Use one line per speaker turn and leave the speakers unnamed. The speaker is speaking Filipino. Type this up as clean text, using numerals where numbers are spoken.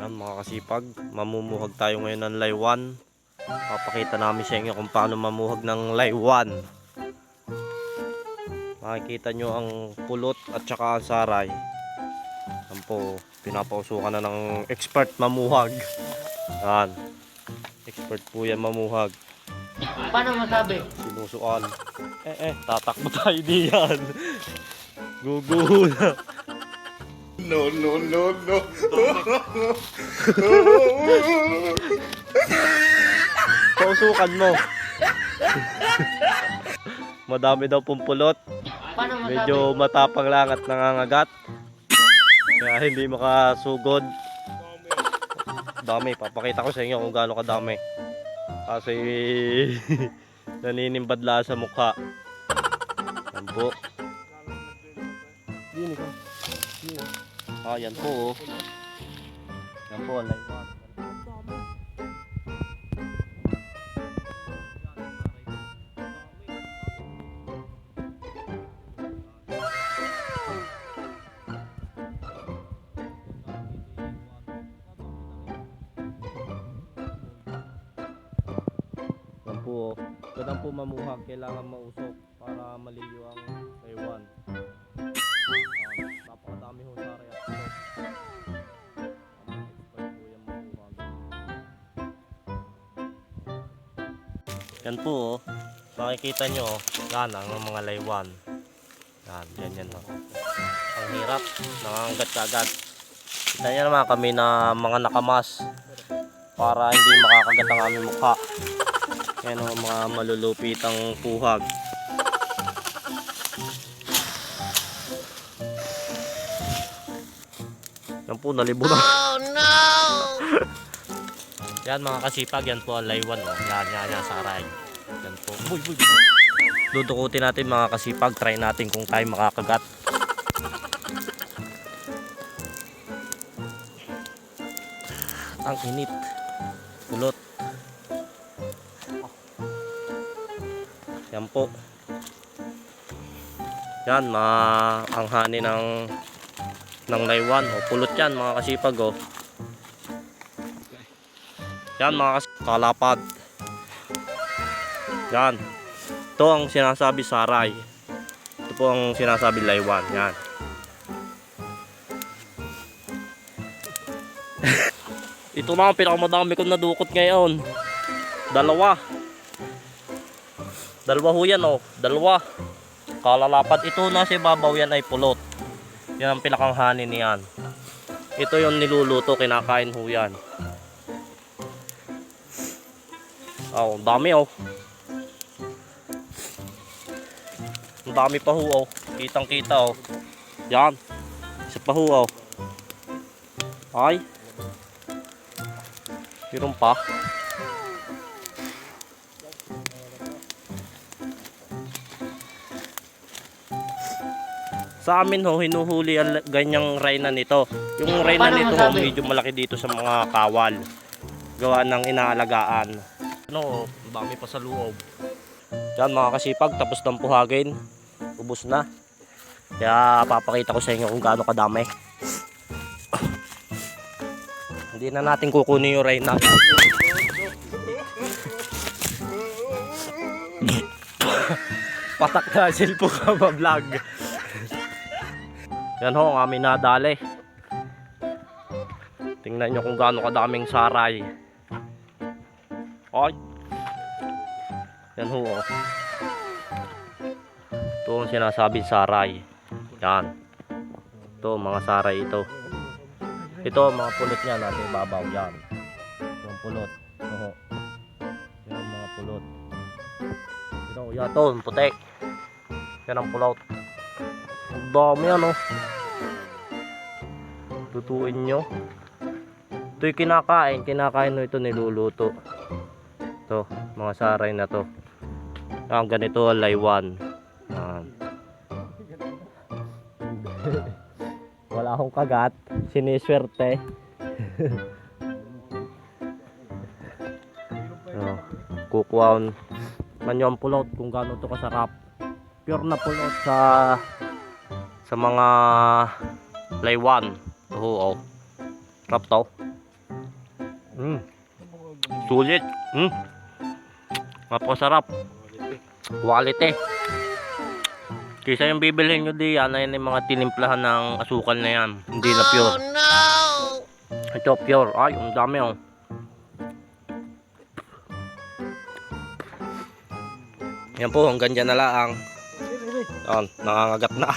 Yan mga kasipag, mamumuhag tayo ngayon ng laywan. Papakita namin sa inyo kung paano mamuhag ng laywan. Makikita nyo ang pulot at saka ang saray. Yan po, pinapausukan na ng expert mamuhag. Yan, expert po yan mamuhag.
Paano masabi?
Sinusuan. Tatakbo tayo diyan. Guguho na.
No.
Pausukan mo. Madami daw pong pulot.
Paano masabi?
Medyo matapang lang at nangangagat. Kaya hindi makasugod. Dami. Papakita ko sa inyo kung gaano kadami. Kasi naninimbad lang sa mukha. Yan po. Yan po. Yan po. Laywan. Yan po. Ganun po mamuhag. Kailangan mausok para maliyo ang laywan. Napakadami ho sa area. Yan po, makikita nyo, yan ang mga laywan. Yan. Ang hirap, nangangagat kaagad. Kita nyo naman kami na mga nakamas para hindi makakagat ang aming mukha. Yan ang mga malulupitang puhag. Yan po, nalibo na. Oh no! Yan mga kasipag, yan po ang laywan. Oh. Yan, saray. Yan po. Buy. Dudukutin natin mga kasipag. Try natin kung tayo makakagat. Ang init. Pulot. Yan po. Yan, maanghani ng laywan. O, pulot yan mga kasipag. Oh. Yan mga kalapad. Yan. Ito ang sinasabi saray. Ito po ang sinasabi laywan. Yan. Ito na ang pinakamadami kong nadukot ngayon. Dalawa ho yan oh. Dalawa. Kalalapad. Ito na si babaw yan ay pulot. Yan ang pinakanghanin niyan. Ito yung niluluto. Kinakain ho yan. Oh, dami oh. Ang dami pa ho oh. Kitang-kita oh. Yan. Isa pa ho oh. Ay. Meron pa. Sa amin ho, hinuhuli ang ganyang reyna nito. Yung reyna nito ho, medyo malaki dito sa mga kawal. Gawa ng inaalagaan. Ano, dami pa sa loob. Yan mga kasipag, tapos ng puhagin. Ubos na. Kaya papakita ko sa inyo kung gaano kadami. Hindi na natin kukunin yung reyna. Patak na cellphone ka ba vlog. Yan ho, ang aming nadali. Tingnan nyo kung gaano kadaming saray. Ay. Yan ho oh. Ito ang sinasabing saray. Yan. Ito mga saray ito. Ito mga pulot niya natin babaw. Yan. Ito ang pulot. Ito. Yan ang mga pulot. Ito. Yan ito. Ang putek. Yan ang pulot. Ang dami yan oh. Tutuin nyo. Ito'y kinakain. Kinakain no ito niluluto. Ito, mga saray na to. Ang ganito laywan. Wala akong kagat. Siniswerte. Kukuha man yung pulot kung gaano to kasarap. Pure na pulot sa mga laywan. Oh. Sarap to. Sulit. Napakasarap. Quality. Kaysa yung bibilhin nyo diyan, ayun yung mga tinimplahan ng asukal na yan. Hindi na pure. Oh no! Ito pure. Ay, ang dami oh. Yan po, hanggang dyan na lang. Yan, nangangagat na.